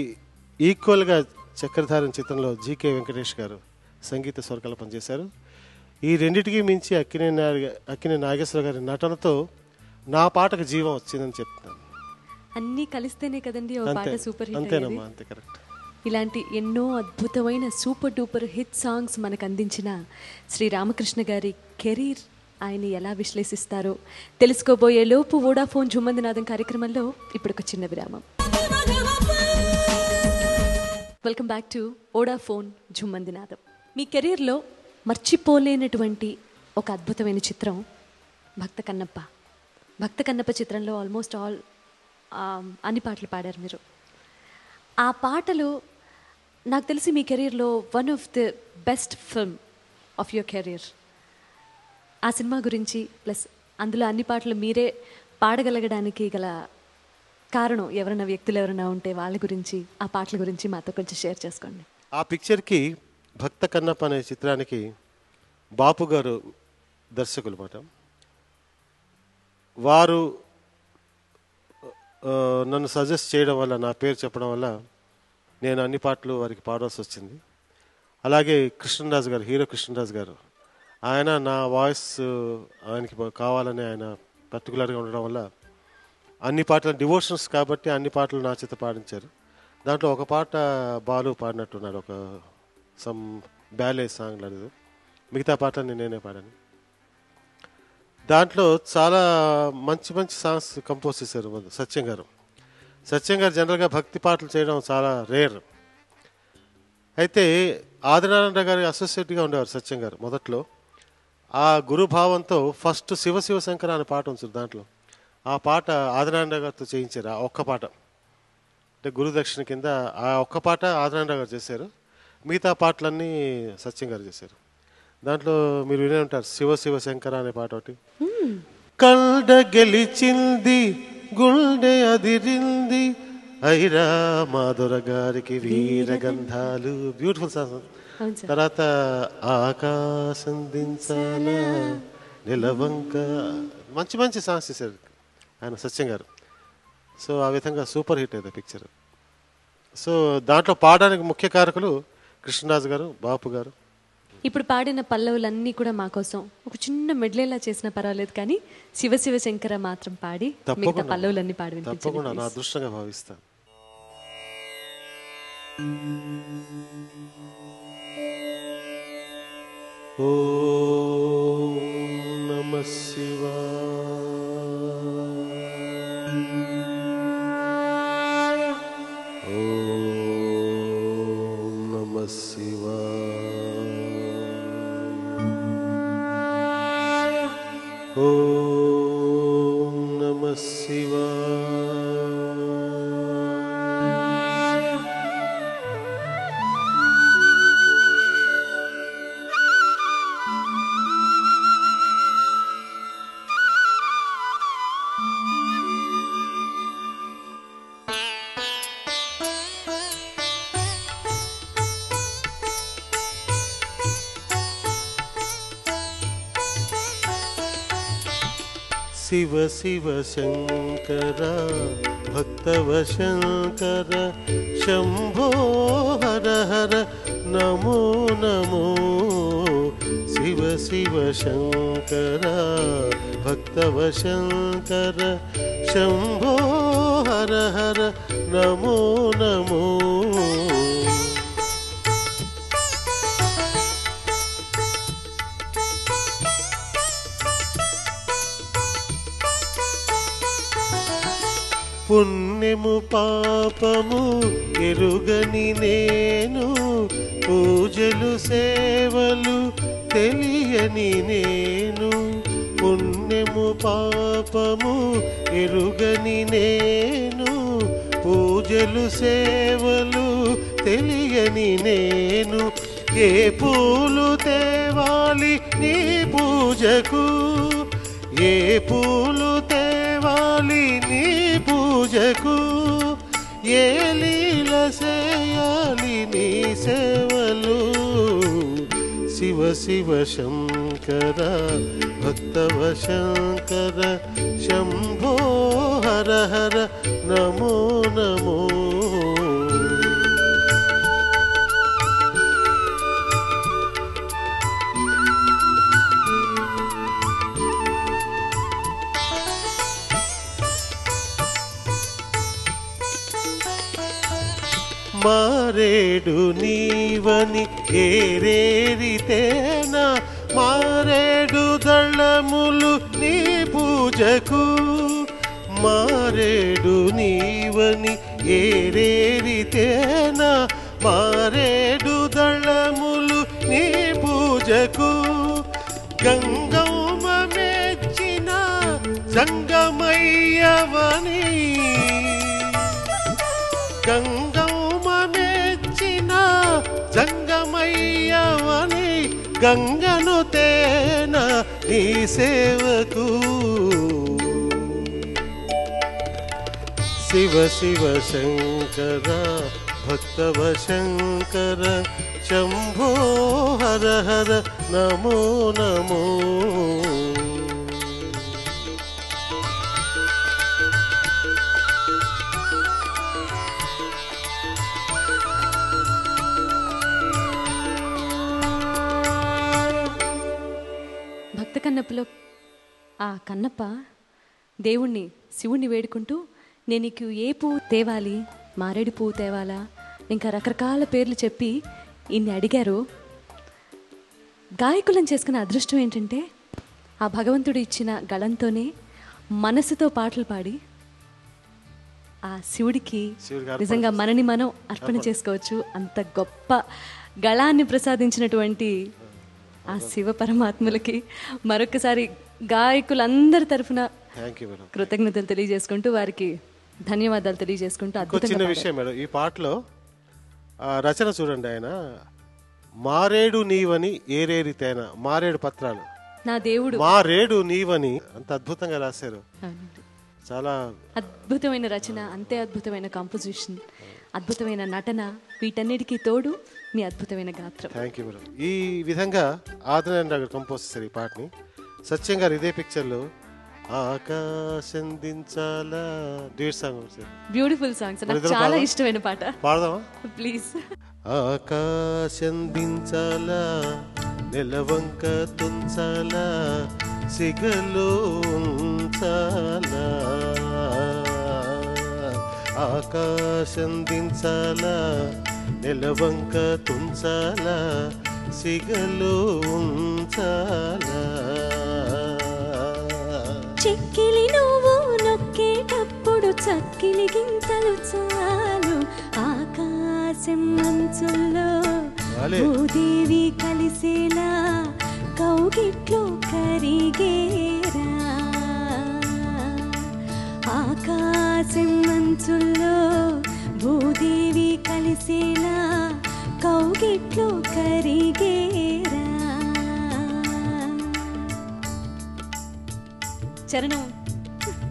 ఈక్వల్గా చక్రధారణ చిత్రంలో జీకే వెంకటేష్ గారు సంగీత స్వరకల్పన చేశారు. ఈ రెండిటికి మించి అక్కినే నాగేశ్వర గారి నటనతో నా పాటకు జీవం వచ్చిందని చెప్తున్నాను. అన్నీ కలిస్తేనే కదండి ఓ పాట సూపర్ హిట్. అంతేనమ్మా, అంతే కరెక్ట్. ఇలాంటి ఎన్నో అద్భుతమైన సూపర్ డూపర్ హిట్ సాంగ్స్ మనకు అందించిన శ్రీ రామకృష్ణ గారి కెరీర్ ఆయన ఎలా విశ్లేషిస్తారో తెలుసుకోబోయే లోపు వోడాఫోన్ జుమ్మందినాదం కార్యక్రమంలో ఇప్పుడు ఒక చిన్న విరామం. Welcome back to Vodafone Jhummandi Naadam. మీ కెరీర్లో మర్చిపోలేనటువంటి ఒక అద్భుతమైన చిత్రం భక్త కన్నప్ప. భక్త కన్నప్ప చిత్రంలో ఆల్మోస్ట్ ఆల్ అన్ని పాటలు పాడారు మీరు. ఆ పాటలు నాకు తెలిసి మీ కెరీర్లో one of the best film of your career. ఆ సినిమా గురించి ప్లస్ అందులో అన్ని పాటలు మీరే పాడగలగడానికి గల కారణం ఎవరైనా వ్యక్తులు ఎవరైనా ఉంటే వాళ్ళ గురించి ఆ పాటల గురించి మాతో కొంచెం షేర్ చేసుకోండి. ఆ పిక్చర్కి భక్త కన్నప్ప అనే చిత్రానికి బాపు గారు దర్శకులు మాట. వారు నన్ను సజెస్ట్ చేయడం వల్ల, నా పేరు చెప్పడం వల్ల నేను అన్ని పాటలు వారికి పాడాల్సి వచ్చింది. అలాగే కృష్ణరాజు గారు, హీరో కృష్ణరాజు గారు, ఆయన నా వాయిస్ ఆయనకి కావాలని ఆయన పర్టికులర్గా ఉండడం వల్ల అన్ని పాటలు డివోషన్స్ కాబట్టి అన్ని పాటలు నా చేత పాడించారు. దాంట్లో ఒక పాట బాలు పాడినట్టున్నాడు, ఒక సమ్ బ్యాలే సాంగ్ లేదు, మిగతా పాటలని నేనే పాడాను. దాంట్లో చాలా మంచి మంచి సాంగ్స్ కంపోజ్ చేశారు సత్యం గారు. సత్యం గారు జనరల్గా భక్తి పాటలు చేయడం చాలా రేర్. అయితే ఆదినారాయణ గారి అసోసియేట్గా ఉండేవారు సత్యం గారు మొదట్లో. ఆ గురుభావంతో ఫస్ట్ శివ శివ శంకర అనే పాట ఉంచారు. దాంట్లో ఆ పాట ఆదినారాయణ గారితో చేయించారు, ఆ ఒక్క పాట. అంటే గురుదక్షిణ కింద ఆ ఒక్క పాట ఆదినారాయణరావు గారు చేశారు, మిగతా పాటలన్నీ సత్యం గారు చేశారు. దాంట్లో మీరు వినే ఉంటారు శివ శివ శంకర అనే పాట ఒకటి. కల్డ గెలిచింది గుండె అదిరింది ఐరా మాధుర గారికి వీరగంధాలు, బ్యూటిఫుల్ సాంగ్. తర్వాత ఆకాశం దించాల నిలవంక, మంచి మంచి సాంగ్స్ చేశారు ఆయన సత్యం గారు. సో ఆ విధంగా సూపర్ హిట్ అయింది పిక్చర్. సో దాంట్లో పాడడానికి ముఖ్య కారకులు కృష్ణరాజు గారు, బాపు గారు. ఇప్పుడు పాడిన పల్లవులన్నీ కూడా మా కోసం ఒక చిన్న మెడ్లేలా చేసినా పర్వాలేదు, కానీ శివ శివ శంకర మాత్రం పాడి మిగతా పల్లవులన్నీ పాడి తప్పకుండా నా అదృష్టంగా భావిస్తాను. ఓం నమః శివాయ, ఓం నమః శివాయ, ఓం నమః శివాయ. శివ శివ శంకర భక్తవ శంకర శంభో హర హర నమో నమో. శివ శివ శంకర భక్తవ శంకర శంభో హర హర నమో నమో. పుణ్యము పాపము ఎరుగని నేను, పూజలు సేవలు తెలియని నేను. పుణ్యము పాపము ఎరుగని నేను, పూజలు సేవలు తెలియని నేను. ఏ పూలు తేవాలి నీ పూజకు, ఏ పూలు తేవాలి నీ పూజకు, ఏ లీల చేయాలి నీ సేవలు. శివ శివ శంకర భక్తవ శంకర శంభో హర హర నమో నమో. మారేడు నీవని ఏరేరితేనా, మారేడు దళములు నీ పూజకు. మారేడు నీవని ఏరేరితేనా, మారేడు దళములు నీ పూజకు. గంగమ్మ మెచ్చిన సంగమయ్యవని, గంగమ్మ మెచ్చిన సంగమయ్యవని, గంగను తేన నీ సేవకు. శివ శివ శంకర భక్తవ శంకర శంభో హర హర నమో నమో. భక్త కన్నప్పలో ఆ కన్నప్ప దేవుణ్ణి శివుణ్ణి వేడుకుంటూ, నేను నీకు ఏ పువ్వు తేవాలి, మారేడు పువ్వు తేవాలా, ఇంకా రకరకాల పేర్లు చెప్పి ఇన్ని అడిగారు. గాయకులను చేసుకున్న అదృష్టం ఏంటంటే ఆ భగవంతుడు ఇచ్చిన గళంతోనే మనసుతో పాటలు పాడి ఆ శివుడికి నిజంగా మనని మనం అర్పణ చేసుకోవచ్చు. అంత గొప్ప గళాన్ని ప్రసాదించినటువంటి ఆ శివ పరమాత్ములకి మరొకసారి గాయకులందరి తరఫున కృతజ్ఞతలు తెలియజేసుకుంటూ వారికి ధన్యవాదాలు తెలియజేసుకుంటూ ఇంకో అద్భుతంగా చిన్న పాడారు. విషయం మేడం, ఈ పాటలో రచన చూడండి, ఆయన మారేడు నీవని ఏరేరి తేన, మారేడు పత్రాలు నా దేవుడు. మారేడు నీవని, అంత అద్భుతంగా రాశారు. అవునండి. చాలా అద్భుతమైన రచన, అంతే అద్భుతమైన కాంపోజిషన్, అద్భుతమైన నటన, వీటన్నిటికీ తోడు మీ అద్భుతమైన గాత్రం. Thank you madam. ఈ విధంగా ఆదినారాయణ గారు కంపోజ్ చేశారు ఈ పాటని. సత్యం గారు ఇదే పిక్చర్లో ఆకాశం దించాలా డ్యూయట్ సాంగ్, బ్యూటిఫుల్ సాంగ్స్, నాకు చాలా ఇష్టమైన పాట. పాడదామా ప్లీజ్. ఆకాశం దించాలా నెలవంక తుంచాలా సిగలో ఉంచాలా, ఆకాశం దించాలా నెలవంక తుంచాలా సిగలో ఉంచాలా, చెక్కిలి నువ్వు నొక్కేటప్పుడు చక్కిలి గింతలు చాలు, ఆకాశం మంచుల్లో భూదేవి కలిసేలా కౌగిట్లో కరిగేరా, ఆకాశం మంచుల్లో భూదేవి కలిసేలా కౌగిట్లో కరిగేరా. చరణం.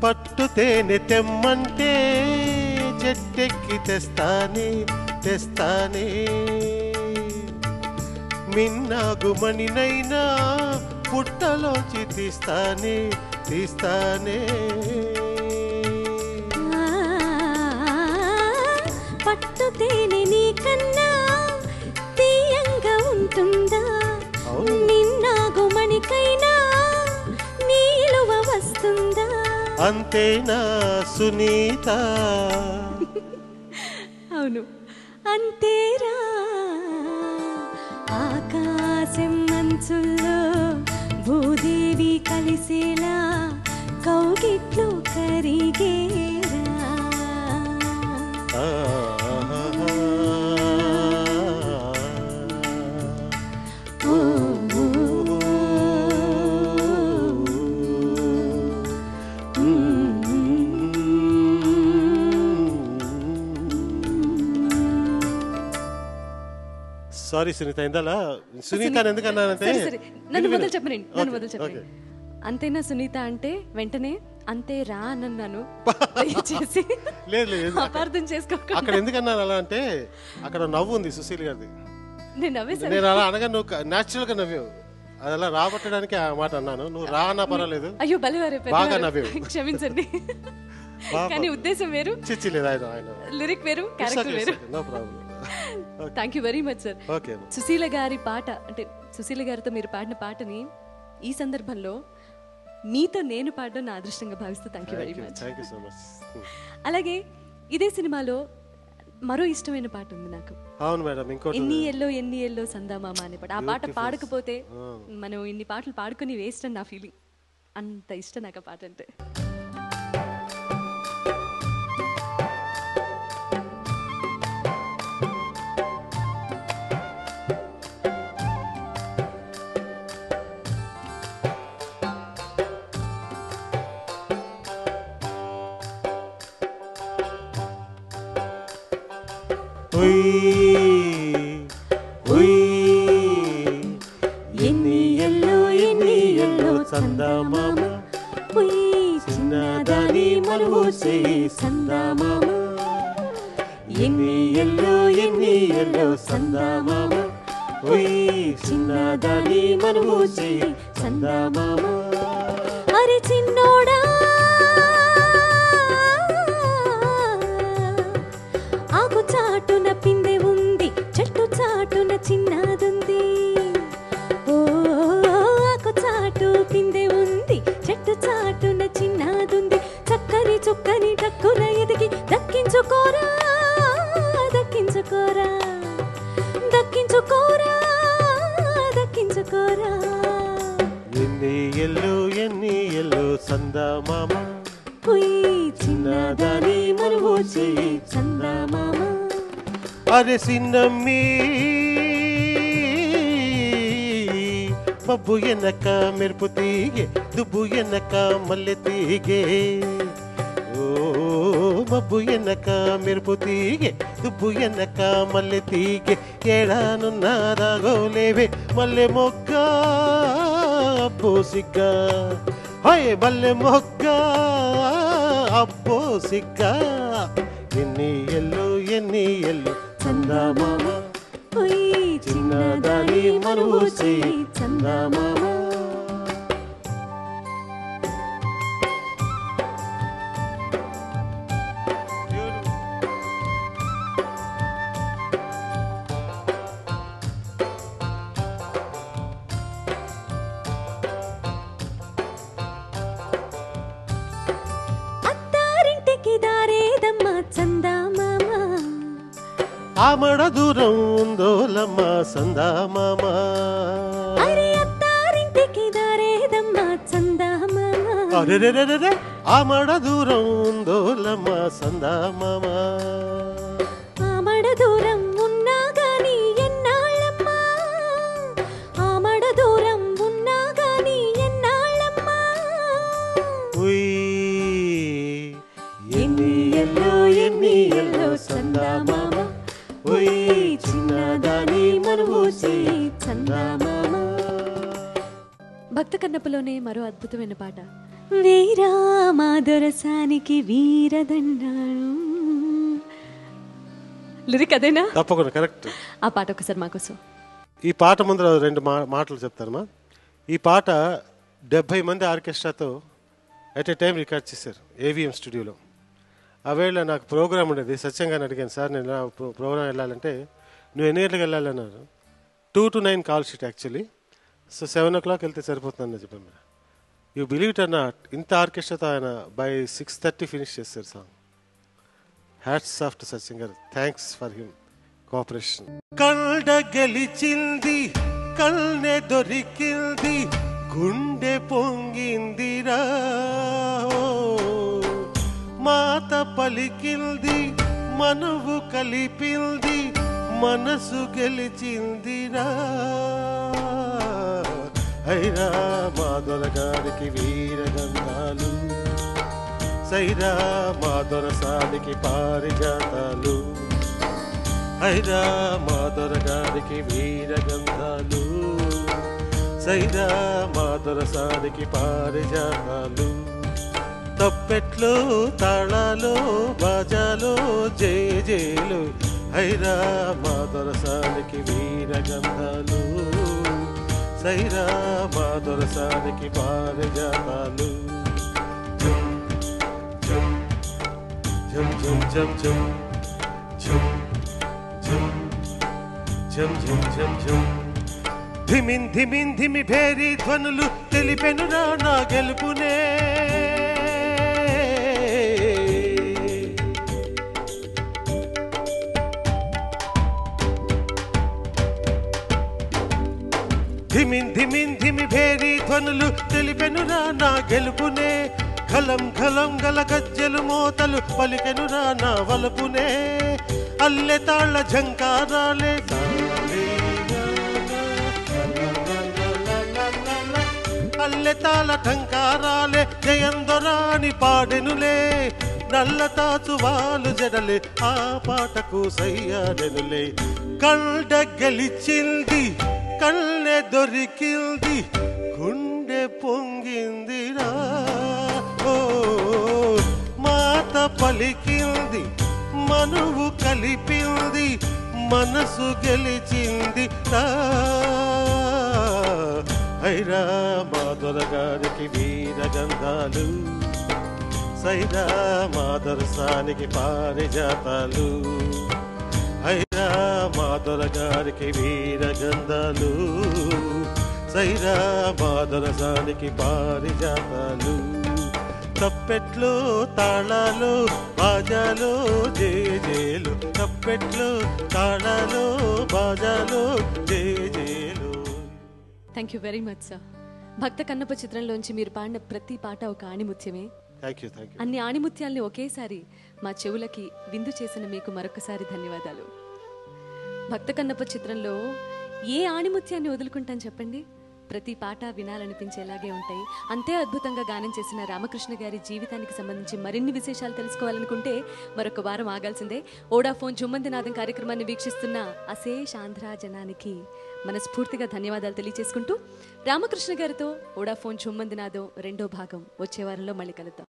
పట్టు తేనె తెమ్మంటే చెట్టెక్కి తెస్తానే తెస్తానే, మిన్నాగుమణినైనా పుట్టలోంచి తీస్తానే తీస్తానే, పట్టు తేనె నీకన్నా తీయంగా ఉంటుందా, నిన్నాగుమణికైనా నీలువ వస్తుందా, అంతేనా సునీత. అవును అంతేరా, ఆకాశం మంచుల్లో భూదేవి కలిసేలా కౌగిట్లో కరిగేరా. సారీ సునీత, ఇందాల సునీత ఎందుకన్నానంటే, నన్ను మొదలు చెప్పండి. అంతేనా సునీత అంటే వెంటనే అంతే రా అన్నాను. దయచేసి లేదు లేదు అపార్థం చేసుకోకండి. అక్కడ ఎందుకన్నాను అలా అంటే, అక్కడ నవ్వు ఉంది సుశీల్ గారిది. నేను నవ్వేసాను. నేను అలా అనగా నువ్వు న్యాచురల్ గా నవ్వావు, అది అలా రాబట్టడానికి ఆ మాట అన్నాను. నువ్వు రా అన్నా పర్వాలేదు, అయ్యో బలివారే, బాగా నవ్వావు. క్షమించండి, కానీ ఉద్దేశం వేరు, చిచ్చి లేదు ఆయన ఆయన లిరిక్ వేరు, క్యారెక్టర్ వేరు. No problem. Thank you very much sir. Okay. Susheela గారి పాట అంటే సుశీల గారితో మీరు పాడిన పాటని ఈ సందర్భంలో మీతో నేను పాడడం నా అదృష్టంగా భావిస్తూ thank you very much. Thank you so much. అలాగే ఇదే సినిమాలో మరో ఇష్టమైన పాట ఉంది నాకు. అవును మేడం, ఇంకోటి ఎన్ని ఎల్లో సందామామ అనే పాట. ఆ పాట పాడకపోతే మనం ఇన్ని పాటలు పాడుకొని వేస్ట్ అని నా ఫీలింగ్. అంత ఇష్టం నాకు ఆ పాట అంటే. ఎన్ని ఎల్లో సందామామ, చిన్నదాని మరువు చేయి సందామామ, ఎన్ని ఎల్లో సందామామ, చిన్నదాని మరువు చేయి సందామామ. అరే చిన్నోడా ఆకు చాటున పిందె ఉంది, చెట్టు చాటున చిన్నదుంది, ఓ ఆకు చాటు పిందె ఉంది, చెట్టు చాటున చిన్నదుంది, చక్కని చుక్కని టక్కున ఎదిగి దక్కించుకోరా దక్కించుకోరా దక్కించుకోరా దక్కించుకోరా. ఎన్ని ఎల్లో సందామామ, చిన్నదాని మరువు చేయి సందామామ. అరే సిన్నమ్మి మబ్బు ఎనక మెరుపు తీగే, దుబ్బు ఎనక మల్లె తీగే, ఓ మబ్బు మబ్బు ఎన్నక మెరుపు తీగే దుబ్బు ఎన్నక మల్లె తీగే ఏడానున్నారాగోలేవే మల్లె మొగ్గ అబ్బో సిగ్గా హోయ్ మల్లె మొగ్గ అబ్బో సిగ్గా ఎన్ని ఎల్లు చందమామ చిన్నదాని మరువు చెయ్యి చందమామ. ఆమడ దూరం ఉందోలమ్మ సందామామ అరెరెరెరె ఆమడ దూరం ఉందోలమ్మ సందామామ ఆమడ దూరం ఉన్నా గాని ఎన్నాళ్ళమ్మా ఆమడ దూరం ఉన్నా గాని ఎన్నాళ్ళమ్మా ఎన్ని ఎల్లో సందామామ చిన్నదాని మరువు చెయ్యి చందమామ. భక్త కన్నప్పలోనే మరో అద్భుతమైన పాట వీరా మాధురసానికి వీరదండాను. లిరిక్ అదేనా? తప్పకుండా కరెక్ట్. ఆ పాట ఒకసారి మాకోసం. ఈ పాట ముందర రెండు మాటలు చెప్తారమ్మా. ఈ పాట 70 మంది ఆర్కెస్ట్రాతో ఎట్ ఏ టైం రికార్డ్ చేశారు ఏవిఎం స్టూడియోలో. ఆ వేళ నాకు ప్రోగ్రామ్ ఉండేది. సత్యంగా అడిగాను, సార్ నేను ప్రోగ్రామ్ వెళ్ళాలంటే నువ్వు ఎన్ని గంటలకు వెళ్ళాలన్నారు. 2 to 9 call sheet actually. So 7 o'clock వెళ్తే సరిపోతుందని చెప్పాను madam. You believe it or not, ఇంత ఆర్కెస్ట్రాతో ఆయన బై 6:30 ఫినిష్ చేస్తారు సాంగ్. హ్యాట్స్ ఆఫ్ టు సత్యం గారు, థ్యాంక్స్ ఫర్ హిమ్ కోఆపరేషన్. కళ్ళ గెలిచింది కళ్ళే దొరికింది గుండె పొంగిందిరా మాత పలికింది మనువు కలిపింది మనసు గెలిచిందిరా హైరా మాధుర గారికి వీరగంధాలు సైరా మాధుర సాదికి పారిజాతాలు హైరా మాధుర గారికి వీరగంధాలు సైరా మాధుర సాదికి పారిజాతాలు తప్పెట్లు తాళాలు బాజాలు జేజేలు హైరా మాధుర సాదికి వీరగంధాలు సైరా మాధుర సాదికి పారిజాతాలు జం జం జం జం జం జం జం జం జం జం ధిమిన్ ధిమిన్ ధిమి భేరీ ధ్వనులు తెలిపెనురా నా గెలుపునే ధిమిన్ ధిమిన్ ధిమి భేరీ ధ్వనులు తెలిపెనురా నా గెలుపునే ఖలం ఖలం గల గజ్జెలు మోతలు పలికెనురా నా వలపునే అల్లె తాళ్ళ ఝంకారాలే అల్లె తాళ ఠంకారాలే జయందొరాని పాడెనులే నల్ల తాచువాలు జడలే ఆ పాటకు సయ్యాడెనులే కళ్ళ గెలిచింది కళ్ళే దొరికింది గుండె పొంగిందిరా ఓ మాత పలికింది మనువు కలిపింది మనసు గెలిచింది హైరా మాధుర గారికి వీరగంధాలు సైరా మాధురసానికి పారిజాతాలు హైరా మాధుర గారికి వీరగంధాలు సైరా మాధురసానికి పారిజాతాలు తప్పెట్లు తాళాలు బాజాలు జేజేలు తప్పెట్లు తాళాలు బాజాలు జేజేలు. Thank you very much sir. Bhakta Kannappa చిత్రంలోంచి మీరు పాడిన ప్రతి పాట ఒక ఆణిముత్యమే. అన్ని ఆణిముత్యాల్ని ఒకేసారి మా చెవులకి విందు చేసిన మీకు మరొకసారి ధన్యవాదాలు. భక్త కన్నప్ప చిత్రంలో ఏ ఆణిముత్యాన్ని వదులుకుంటాను చెప్పండి? ప్రతి పాట వినాలనిపించేలాగే ఉంటాయి. అంతే అద్భుతంగా గానం చేసిన రామకృష్ణ గారి జీవితానికి సంబంధించి మరిన్ని విశేషాలు తెలుసుకోవాలనుకుంటే మరొక వారం ఆగాల్సిందే. ఓడాఫోన్ జుమ్మంది నాదం కార్యక్రమాన్ని వీక్షిస్తున్న అశేష ఆంధ్ర జనానికి మనస్ఫూర్తిగా ధన్యవాదాలు తెలియజేసుకుంటూ రామకృష్ణ గారితో ఓడాఫోన్ జుమ్మంది నాదం 2వ భాగం వచ్చే వారంలో మళ్ళీ కలుద్దాం.